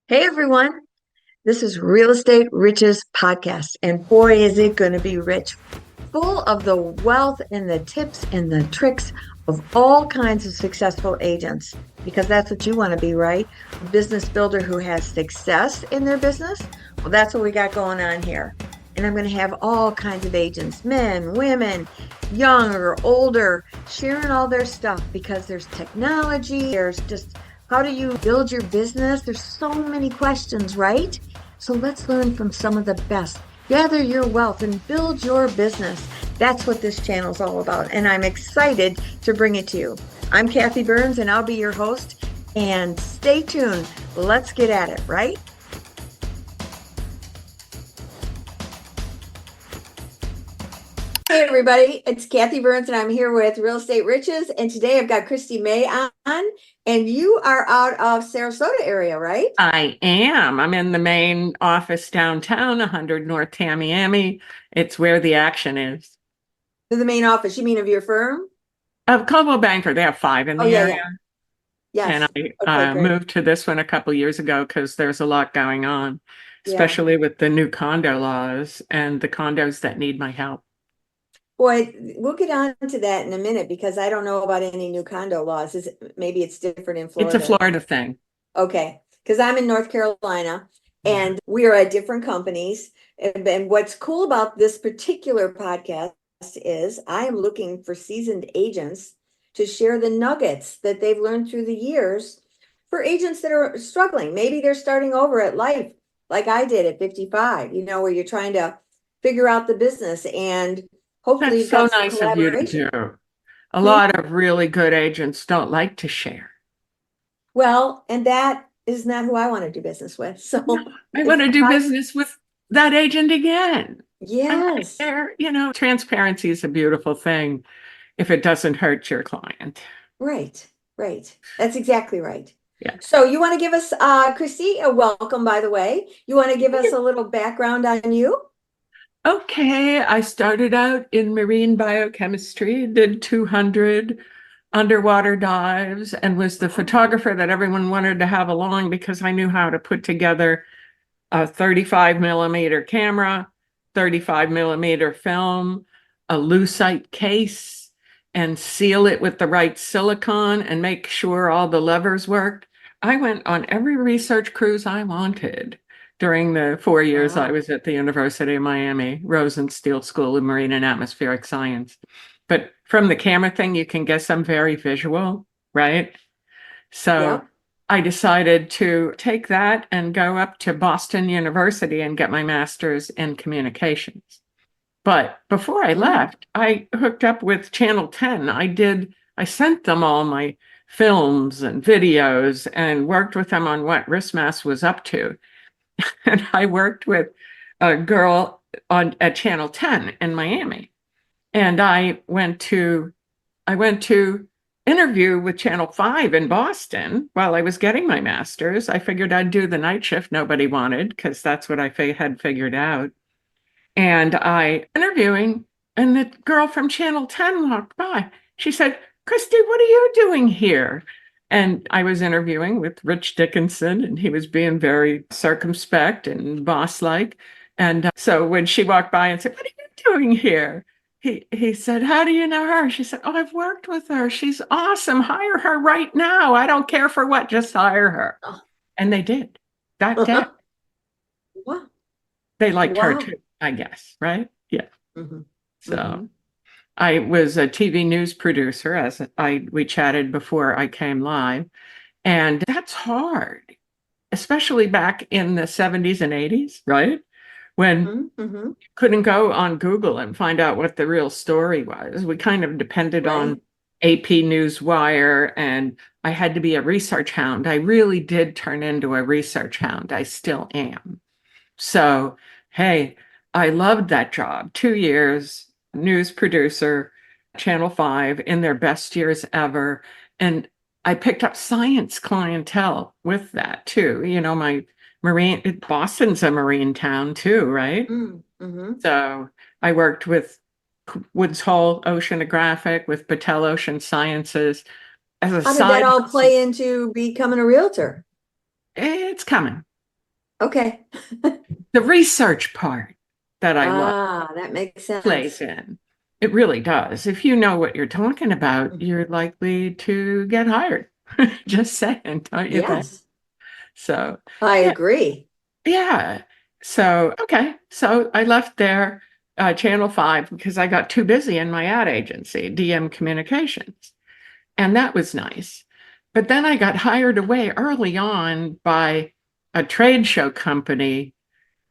Hey everyone, this is Real Estate Riches Podcast, and boy, is it going to be rich, full of the wealth and the tips and the tricks of all kinds of successful agents, because that's what you want to be, right? A business builder who has success in their business. Well, that's what we got going on here. And I'm going to have all kinds of agents, men, women, young or older, sharing all their stuff because there's technology, there's just how do you build your business? There's so many questions, right? So let's learn from some of the best. Gather your wealth and build your business. That's what this channel is all about. And I'm excited to bring it to you. I'm Kathy Burns and I'll be your host. And stay tuned. Let's get at it, right? Hey everybody, it's Kathy Burns and I'm here with Real Estate Riches. And today I've got Christy May on, and you are out of Sarasota area, right? I am. I'm in the main office downtown, 100 North Tamiami. It's where the action is. The main office, you mean of your firm? Of Coldwell Banker, they have 5 in the yeah, area. yeah. Yes. And I Okay, moved to this one a couple years ago because there's a lot going on, especially with the new condo laws and the condos that need my help. Boy, we'll get on to that in a minute because I don't know about any new condo laws. Maybe it's different in Florida. It's a Florida thing. Okay, because I'm in North Carolina and we are at different companies. And what's cool about this particular podcast is I am looking for seasoned agents to share the nuggets that they've learned through the years for agents that are struggling. Maybe they're starting over at life like I did at 55, where you're trying to figure out the business and hopefully That's so nice of you to do. A lot of really good agents don't like to share. Well, and that is not who I want to do business with. So I want to do business with that agent again. Yes. Transparency is a beautiful thing if it doesn't hurt your client. Right. That's exactly right. Yeah. So you want to give us, Christy, a welcome, by the way. You want to give us a little background on you? Okay, I started out in marine biochemistry, did 200 underwater dives, and was the photographer that everyone wanted to have along because I knew how to put together a 35 millimeter camera, 35 millimeter film, a lucite case, and seal it with the right silicone and make sure all the levers worked. I went on every research cruise I wanted. During the 4 years I was at the University of Miami, Rosenstiel School of Marine and Atmospheric Science. But from the camera thing, you can guess I'm very visual, right? So I decided to take that and go up to Boston University and get my master's in communications. But before I left, I hooked up with Channel 10. I sent them all my films and videos and worked with them on what RISMAS was up to. And I worked with a girl at Channel 10 in Miami. And I went to interview with Channel 5 in Boston while I was getting my master's. I figured I'd do the night shift nobody wanted because that's what I had figured out. And I interviewing, and the girl from Channel 10 walked by. She said, "Christy, what are you doing here?" And I was interviewing with Rich Dickinson, and he was being very circumspect and boss-like. And so when she walked by and said, "What are you doing here?" He said, "How do you know her?" She said, "Oh, I've worked with her. She's awesome. Hire her right now. I don't care for what, just hire her." And they did. That day. Wow. They liked her too, I guess, right? Yeah. So I was a TV news producer, we chatted before I came live. And that's hard, especially back in the 70s and 80s, right? When you couldn't go on Google and find out what the real story was. We kind of depended on AP Newswire, and I had to be a research hound. I really did turn into a research hound. I still am. So, hey, I loved that job. 2 years, news producer, Channel 5, in their best years ever. And I picked up science clientele with that too. My Boston's a marine town too, right? So I worked with Woods Hole Oceanographic, with Battelle Ocean Sciences. How did that all play into becoming a realtor? It's coming. Okay. The research part that I love That makes plays sense. in. It really does. If you know what you're talking about, Mhm. you're likely to get hired. Just saying, don't you think? Yes, So, I yeah, agree. yeah. So, okay. So I left there, Channel 5, because I got too busy in my ad agency, DM Communications. And that was nice. But then I got hired away early on by a trade show company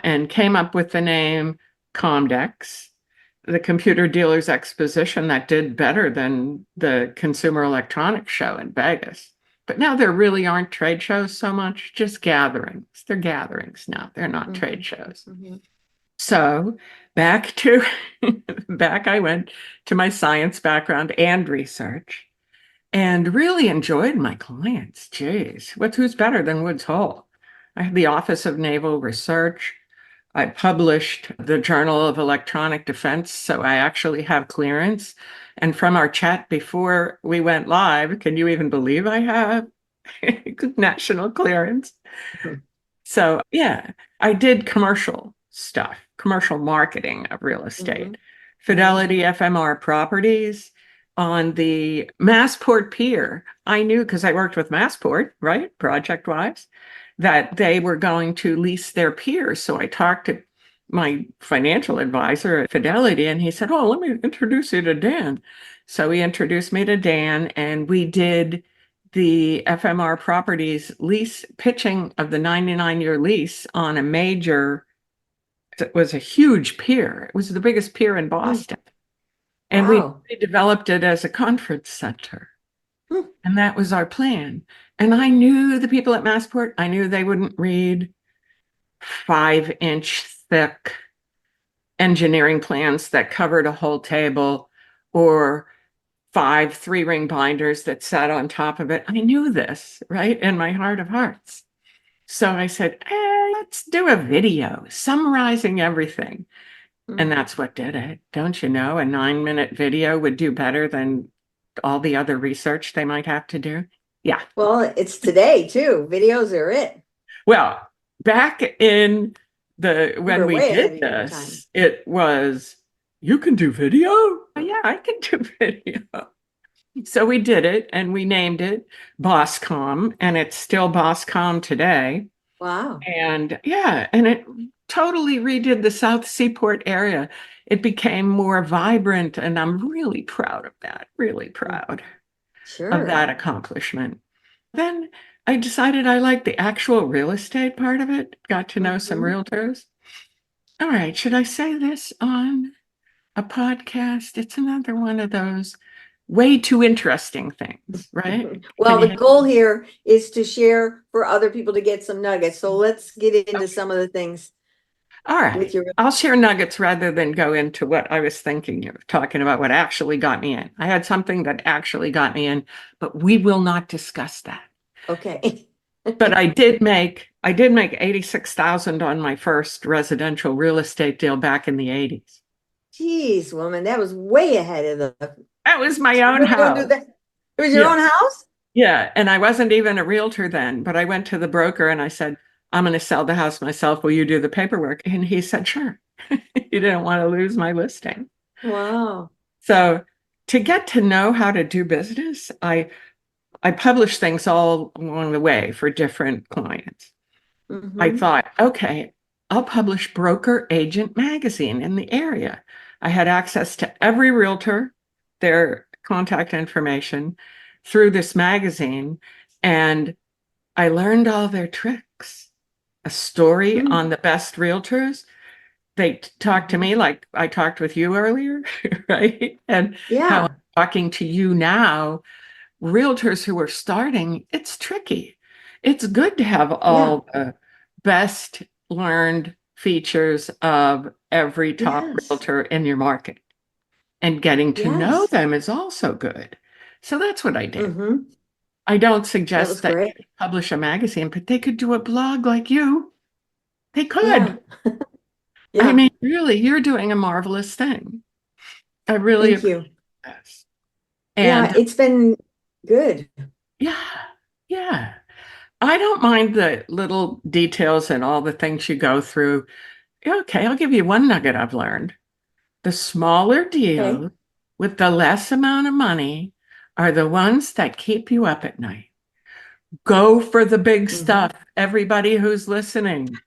and came up with the name Comdex, the Computer Dealers Exposition that did better than the Consumer Electronics Show in Vegas. But now there really aren't trade shows so much, just gatherings. They're gatherings now, they're not trade Mhm. shows. Mhm. So back to back I went to my science background and research and really enjoyed my clients. Geez, who's better than Woods Hole? I had the Office of Naval Research. I published the Journal of Electronic Defense, so I actually have clearance. And from our chat before we went live, can you even believe I have national clearance? So, yeah, I did commercial stuff, commercial marketing of real estate, Mhm. Mhm. Fidelity FMR Properties on the Massport Pier. I knew because I worked with Massport, right, project wise, that they were going to lease their pier. So I talked to my financial advisor at Fidelity, and he said, "Oh, let me introduce you to Dan." So he introduced me to Dan, and we did the FMR Properties lease pitching of the 99-year lease on a major, it was a huge pier. It was the biggest pier in Mm. Boston. And we Wow. developed it as a conference center. Mm. And that was our plan. And I knew the people at Massport, I knew they wouldn't read 5-inch thick engineering plans that covered a whole table or 5 3-ring binders that sat on top of it. I knew this, right? In my heart of hearts. So I said, let's do a video summarizing everything. And Mm. that's what did it. Don't you know? A 9-minute video would do better than all the other research they might have to do. Yeah. Well, it's today too. Videos are it. Well, back in You when were we way ahead did of your time. this, it was, you can do video? Yeah, I can do video. So we did it and we named it Bosscom, and it's still Bosscom today. Wow. And yeah, and it totally redid the South Seaport area. It became more vibrant, and I'm really proud of that, really Mm. proud of Sure. that accomplishment. Then I decided I liked the actual real estate part of it, got to know some Mhm. realtors. All right, should I say this on a podcast? It's another one of those way too interesting things, right? Can Well, you the handle goal it? here is to share for other people to get some nuggets. So let's get into Okay. some of the things All with right. your. I'll share nuggets rather than go into what I was thinking of, talking about what actually got me in. I had something that actually got me in, but we will not discuss that. Okay. But I did make 86,000 on my first residential real estate deal back in the 80s. Geez, woman, that was way ahead of the. That was my You own really gonna do house. that? It was your Yeah. own house? Yeah. And I wasn't even a realtor then, but I went to the broker and I said, "I'm going to sell the house myself. Will you do the paperwork?" And he said, "Sure." He didn't want to lose my listing. Wow. So to get to know how to do business, I publish things all along the way for different clients. I Mm-hmm. thought, okay, I'll publish Broker Agent Magazine in the area. I had access to every realtor, their contact information through this magazine, and I learned all their tricks. A story on the best realtors. They talk to Mm-hmm. me like I talked with you earlier, right? And how Yeah. I'm talking to you now, realtors who are starting, it's tricky. It's good to have Yeah. all the best learned features of every top Yes. realtor in your market. And getting to know Yes. them is also good. So that's what I did. Mm-hmm. I don't That was suggest that great. you publish a magazine, but they could do a blog like you. They Yeah. could. I Yeah. mean, really, you're doing a marvelous thing. I really Thank appreciate you. this. Yeah, And it's been good. yeah, yeah. I don't mind the little details and all the things you go through. Okay, I'll give you one nugget I've learned. The smaller Okay. deals with the less amount of money are the ones that keep you up at night. Go for the big Hmm. stuff, everybody who's listening.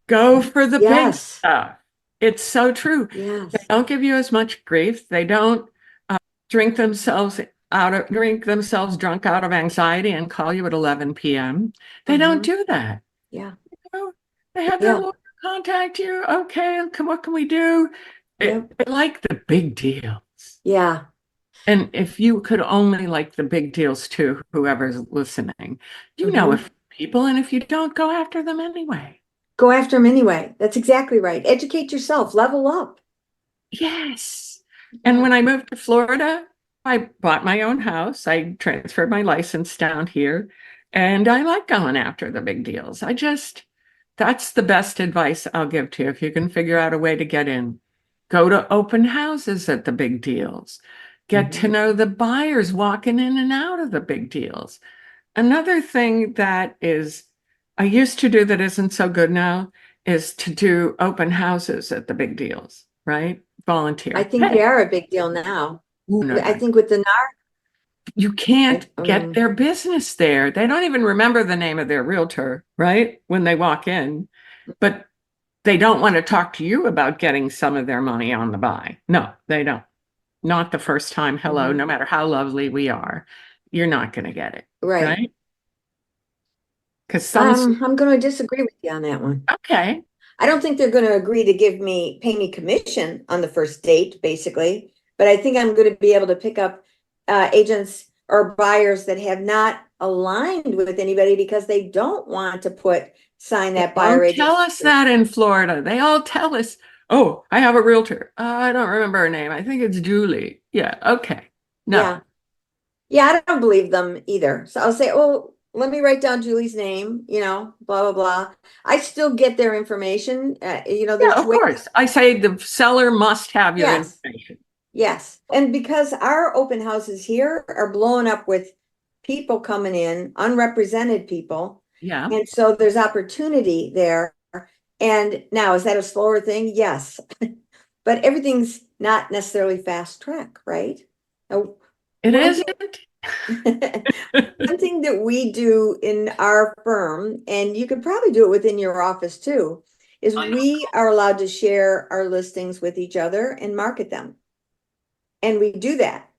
Go for the big Yes. stuff. It's so true. They Yes. don't give you as much grief. They don't drink themselves drunk out of anxiety and call you at 11 p.m. They don't Hmm. do that. Yeah. know, they have their Yeah. lawyer contact you. Okay, what can we do? Yep. They like the big deals. Yeah. And if you could only like the big deals too, whoever's listening, you know Hmm. if people, and if you don't, go after them anyway. Go after them anyway. That's exactly right. Educate yourself, level up. Yes. And Yeah. when I moved to Florida, I bought my own house. I transferred my license down here, and I like going after the big deals. That's the best advice I'll give to you. If you can figure out a way to get in, go to open houses at the big deals, get to Hmm. know the buyers walking in and out of the big deals. Another thing that is, I used to do that isn't so good now is to do open houses at the big deals, right? I Volunteer. think they Hey, are a big deal now. ooh, no, I no, think with the you can't NAR, get their business there. They don't even remember the name of their realtor, right? When they walk in, but they don't want to talk to you about getting some of their money on the buy. No, they don't. Not the first time. Hello, mhm. no matter how lovely we are, you're not going to get it, Right. right? Because some, I'm going to disagree with you on that one. okay, I don't think they're going to agree to pay me commission on the first date, basically. But I think I'm going to be able to pick up agents or buyers that have not aligned with anybody because they don't want to sign they that buyer don't agent. tell us that in Florida. They all tell us, oh, I have a realtor. I don't remember her name. I think it's Julie. Yeah, okay. No, Yeah. Yeah, I don't believe them either. So I'll say, oh, let me write down Julie's name, blah, blah, blah. I still get their information. yeah, There's of ways. course. I say the seller must have your Yes. information. Yes. And because our open houses here are blowing up with people coming in, unrepresented people. Yeah, And so there's opportunity there. And now, is that a slower thing? Yes. But everything's not necessarily fast track, right? Now, it one isn't. thing, one thing that we do in our firm, and you could probably do it within your office too, is we are allowed to share our listings with each other and market them. And we do that.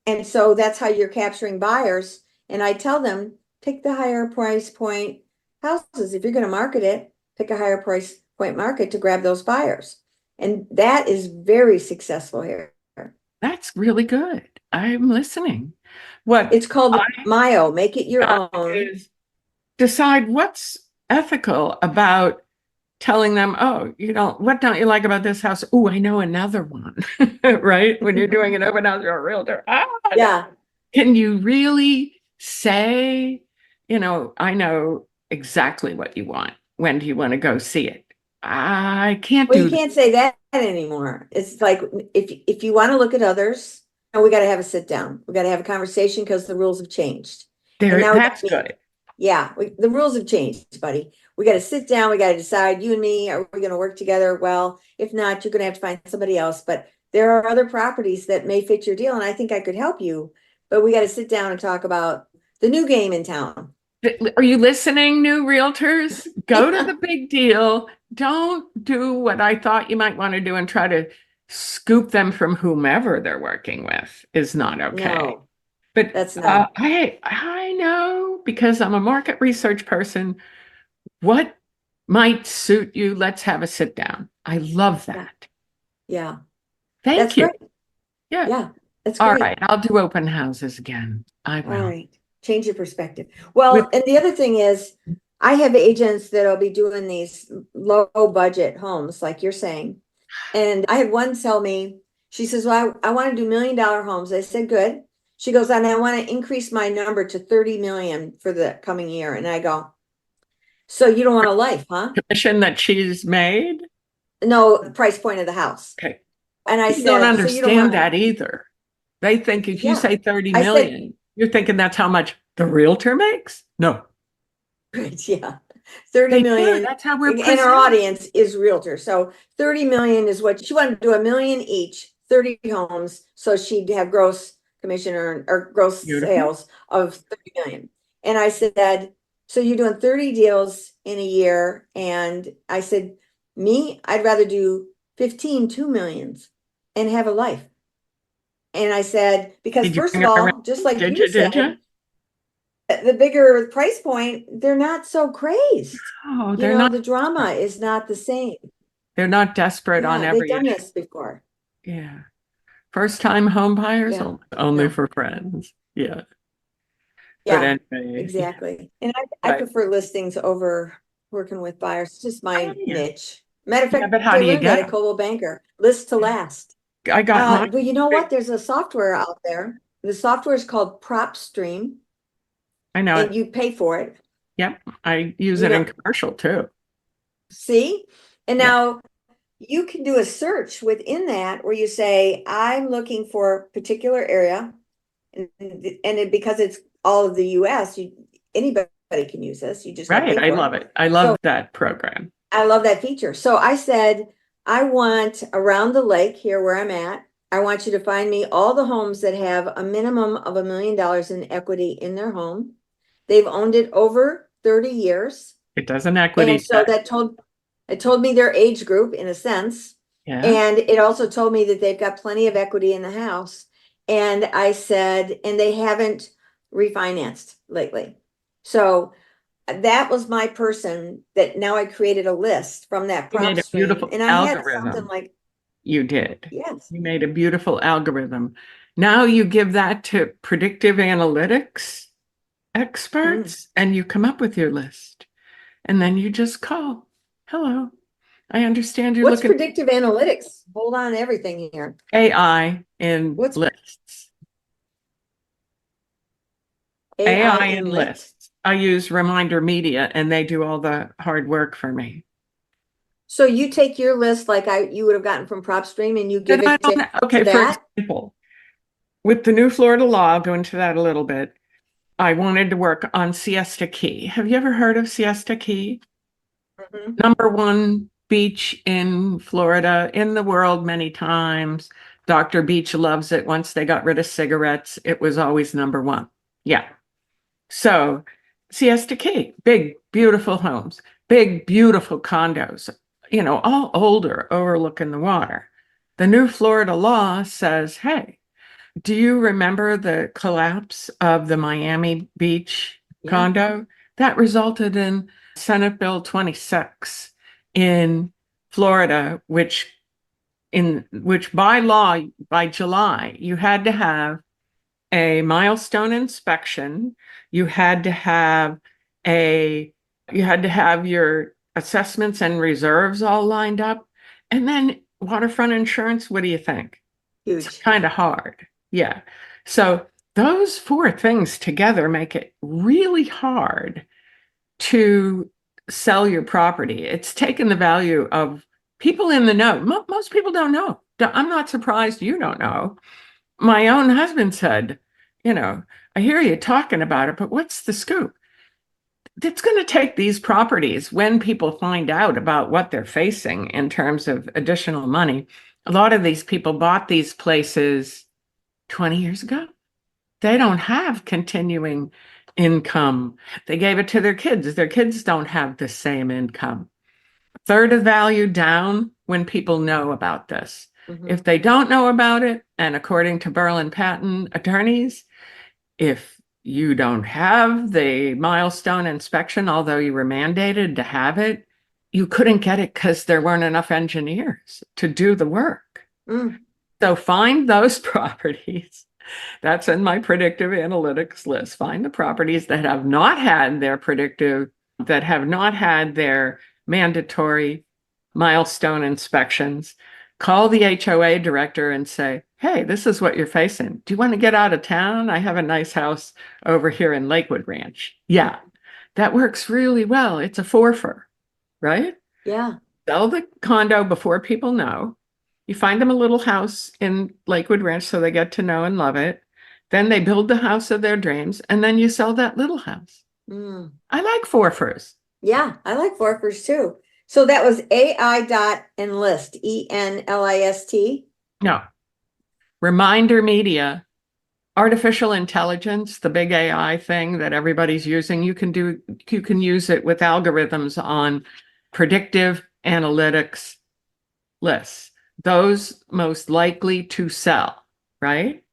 And so that's how you're capturing buyers. And I tell them, pick the higher price point houses. If you're going to market it, pick a higher price point market to grab those buyers. And that is very successful here. That's really good. I'm listening. What It's called I Mio, make it your got own. is decide what's ethical about telling them, oh, what don't you like about this house? Oh, I know another one, right? When you're doing an open house, you're a realtor. Yeah. Can you really say, I know exactly what you want. When do you want to go see it? I can't Well, you do that. can't say that anymore. It's like if you want to look at others, we got to have a sit down. We got to have a conversation because the rules have changed. And There, now we got that's to meet. good. Yeah, the rules have changed, buddy. We got to sit down. We got to decide, you and me, are we going to work together? Well, if not, you're going to have to find somebody else. But there are other properties that may fit your deal, and I think I could help you. But we got to sit down and talk about the new game in town. Are you listening, new realtors? Go to the big deal. Don't do what I thought you might want to do and try to scoop them from whomever they're working with is not okay. No, But that's not. I know because I'm a market research person what might suit you. Let's have a sit down. I love Yeah, that. yeah, Thank that's you. great. Yeah. Yeah, that's All great. right. I'll do open houses again. I All will. right. Change your perspective. With Well, and the other thing is, I have agents that'll be doing these low budget homes, like you're saying. And I had one tell me, she says, well, I want to do $1 million homes. I said, good. She goes, and I want to increase my number to 30 million for the coming year. And I go, so you don't want a life, huh? commission that she's made. No, the price point of the house. Okay. And I People don't said, so you don't understand want, that either. They think if you yeah. say 30 I said, million, you're thinking that's how much the realtor makes? No. Right, yeah. 30 They do. million, That's how we're and our presented. audience is realtors. So 30 million is what she wanted to do, a million each, 30 homes. So she'd have gross commission or gross Beautiful. sales of 30 million. And I said, so you're doing 30 deals in a year. And I said, me, I'd rather do 15 2 millions and have a life. And I said, because Did you first bring of her around? all, just like Did you you? Did you? said, the bigger price point, they're not so crazed. Oh, You they're know, not. the drama is not the same. They're not desperate on Yeah, they've every done issue. this before. Yeah. First time home buyers Yeah, only no, for friends. Yeah. But yeah, anyway, yeah. exactly. And I But prefer listings over working with buyers. It's just oh, my yeah. niche. Matter of Yeah, fact, but how I do you learned that get at them? Coldwell Banker, list to last. I got mine. Well, you know what? There's a software out there. The software is called PropStream, I know and it. you pay for it. Yep. I use You it in know, commercial too. see? And Yeah. now you can do a search within that where you say, I'm looking for a particular area. Because it's all of the US, anybody can use this. You just got to Right. pay I for love it. it. I So love that program. I love that feature. So I said, I want around the lake here where I'm at. I want you to find me all the homes that have a minimum of $1 million in equity in their home. They've owned it over 30 years. It does an equity And so check. that told me their age group in a sense. Yeah. And it also told me that they've got plenty of equity in the house. And I said, and they haven't refinanced lately. So that was my person that now I created a list from that You prop made a stream. beautiful And I had something algorithm. like, You did. yes, You made a beautiful algorithm. Now you give that to predictive analytics mm, experts and you come up with your list. And then you just call. Hello. I understand you're what's looking predictive analytics? Hold on to everything here. AI in What's lists. AI AI in in lit? lists. I use Reminder Media and they do all the hard work for me. So you take your list like you would have gotten from PropStream and you give it to Okay, for that. example, with the new Florida law, I'll go into that a little bit. I wanted to work on Siesta Key. Have you ever heard of Siesta Key? Mhm. Number one beach in Florida, in the world many times. Dr. Beach loves it. Once they got rid of cigarettes, it was always number one. Yeah. So Siesta Key, big, beautiful homes, big, beautiful condos, all older, overlooking the water. The new Florida law says, hey, do you remember the collapse of the Miami Beach Yeah. condo? That resulted in Senate Bill 26 in Florida, which by law, by July, you had to have a milestone inspection. You had to have a you had to have your assessments and reserves all lined up. And then waterfront insurance, what do you think? It's Huge. kind of hard. Yeah. So those four things together make it really hard to sell your property. It's taken the value of people in the know. Most people don't know. I'm not surprised you don't know. My own husband said, you know, I hear you talking about it, but what's the scoop? It's going to take these properties when people find out about what they're facing in terms of additional money. A lot of these people bought these places 20 years ago. They don't have continuing income. They gave it to their kids. Their kids don't have the same income. Third of value down when people know about this. Mhm. If they don't know about it, and according to Berlin Patent attorneys, if you don't have the milestone inspection, although you were mandated to have it, you couldn't get it because there weren't enough engineers to do the work. Mm. So find those properties. That's in my predictive analytics list. Find the properties that have not had their mandatory milestone inspections. Call the HOA director and say, hey, this is what you're facing. Do you want to get out of town? I have a nice house over here in Lakewood Ranch. Yeah, that works really well. It's a forfer, right? Yeah. Sell the condo before people know. You find them a little house in Lakewood Ranch so they get to know and love it. Then they build the house of their dreams, and then you sell that little house. Mm. I like forfers. Yeah, I like forkers too. So that was AI.enlist, ENLIST. No, Reminder Media, artificial intelligence, the big AI thing that everybody's using. You can use it with algorithms on predictive analytics lists, those most likely to sell, right?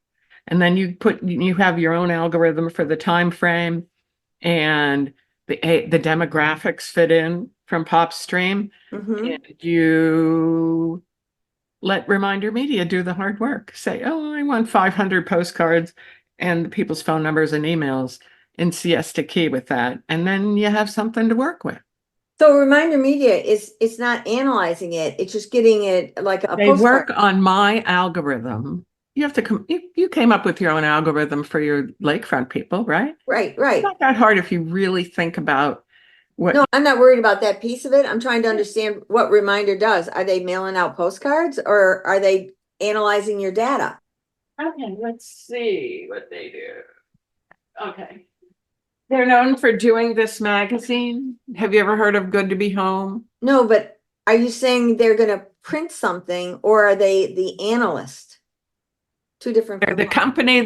And then you have your own algorithm for the time frame, and the demographics fit in from PopStream, Mm-hmm. and you let Reminder Media do the hard work. Say, oh, I want 500 postcards and people's phone numbers and emails in Siesta Key with that. And then you have something to work with. So Reminder Media is it's not analyzing it, it's just getting it like a They postcard. work on my algorithm. You have to come, you came up with your own algorithm for your lakefront people, right? Right, It's right. not that hard if you really think about what. No, I'm not worried about that piece of it. I'm trying to understand what Reminder does. Are they mailing out postcards or are they analyzing your data? Okay, let's see what they do. Okay. They're known for doing this magazine. Have you ever heard of Good to Be Home? No, but are you saying they're going to print something or are they the analyst? Two different They're the components. company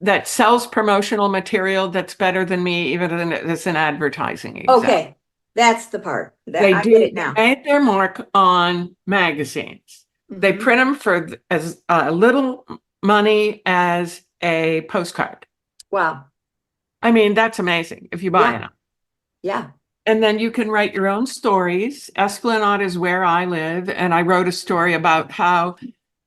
that sells promotional material that's better than me, even as an advertising example. Okay, that's the part that They I do. get it They now. made their mark on magazines. They Mhm. print them for as little money as a postcard. Wow. I mean, that's amazing if you buy Yeah, enough. yeah. And then you can write your own stories. Esplanade is where I live, and I wrote a story about how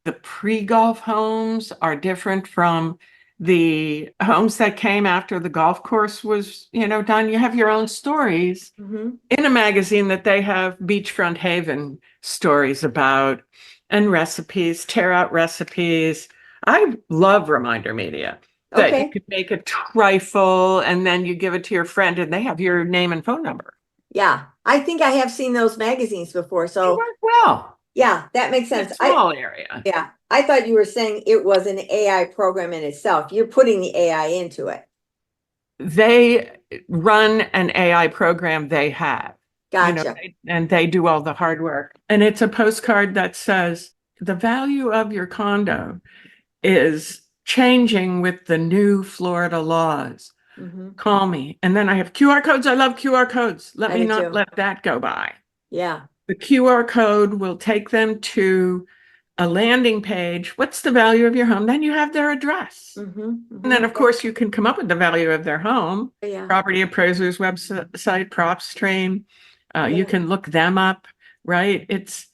the pre-golf homes are different from the homes that came after the golf course was, done. You have your own stories Mhm. in a magazine that they have beachfront haven stories about, and recipes, tear out recipes. I love Reminder Media that you Okay. could make a trifle and then you give it to your friend and they have your name and phone number. Yeah. I think I have seen those magazines before. They So work well yeah, that makes in a sense. small area. Yeah, I thought you were saying it was an AI program in itself. You're putting the AI into it. They run an AI program they have, Gotcha. and they do all the hard work. And it's a postcard that says the value of your condo is changing with the new Florida laws. Hmm. Call me. And then I have QR codes. I love QR codes. Let I me do not too. let that go by. Yeah. The QR code will take them to a landing page. What's the value of your home? Then you have their address. Hmm. And Hmm. then, of course, you can come up with the value of their home. Yeah. Property appraiser's website, PropStream. You Yeah. can look them up, right? It's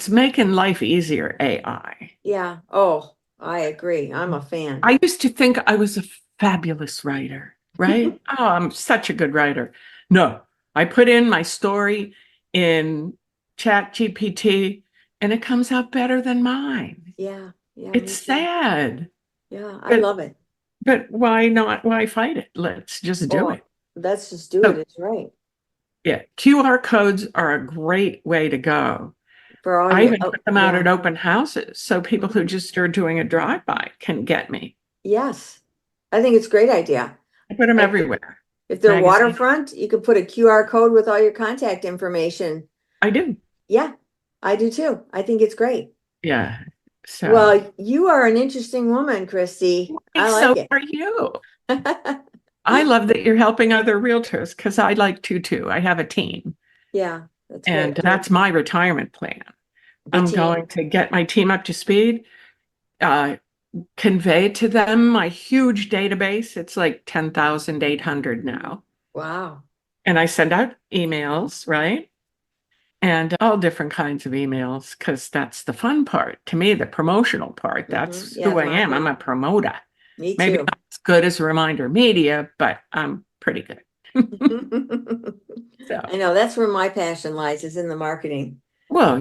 making life easier, AI. Yeah. Oh, I agree. I'm a fan. I used to think I was a fabulous writer, right? Oh, I'm such a good writer. No, I put in my story in Chat GPT and it comes out better than mine. Yeah. Yeah. It's Me too. sad, Yeah. I but love it. why not? Why fight it? Let's just do Oh, it. let's just do it. So It's right. yeah, QR codes are a great way to go. For all I your, even oh, put them out yeah. at open houses so people who Mhm. just are doing a drive-by can get me. Yes. I think it's a great idea. I put them If everywhere. if they're Magazine. waterfront, you could put a QR code with all your contact information. I do. Yeah, I do too. I think it's great. Yeah. So, Well, you are an interesting woman, Christy. I so like it. are you. I love that you're helping other realtors because I like to too. I have a team, Yeah, that's and great. that's my retirement plan. The I'm team. going to get my team up to speed, uh, convey to them my huge database. It's like 10,800 now. Wow. And I send out emails, right? And all different kinds of emails because that's the fun part. To me, the promotional part, that's Yeah, who the I am. I'm marketing. a promoter. Me Maybe too. not as good as Reminder Media, but I'm pretty good. So, I know that's where my passion lies, is in the marketing. well,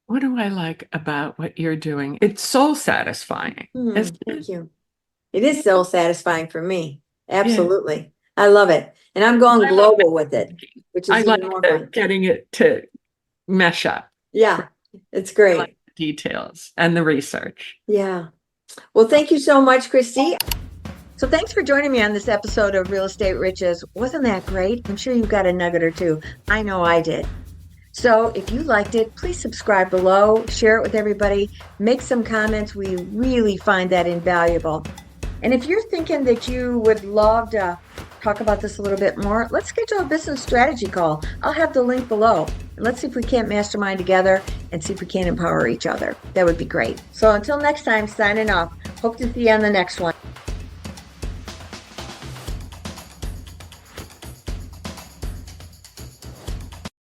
what do I like about what you're doing? It's soul satisfying, isn't it? Thank you. It is so satisfying for me. Yeah. Absolutely. I love it. And I'm going I like global with it, which I is even like more fun. getting it to mesh up. Yeah, it's I like great. the details and the research. Yeah. Well, thank you so much, Christy. So thanks for joining me on this episode of Real Estate Riches. Wasn't that great? I'm sure you got a nugget or two. I know I did. So if you liked it, please subscribe below, share it with everybody, make some comments. We really find that invaluable. And if you're thinking that you would love to talk about this a little bit more, let's schedule a business strategy call. I'll have the link below. And let's see if we can't mastermind together and see if we can empower each other. That would be great. So until next time, signing off. Hope to see you on the next one.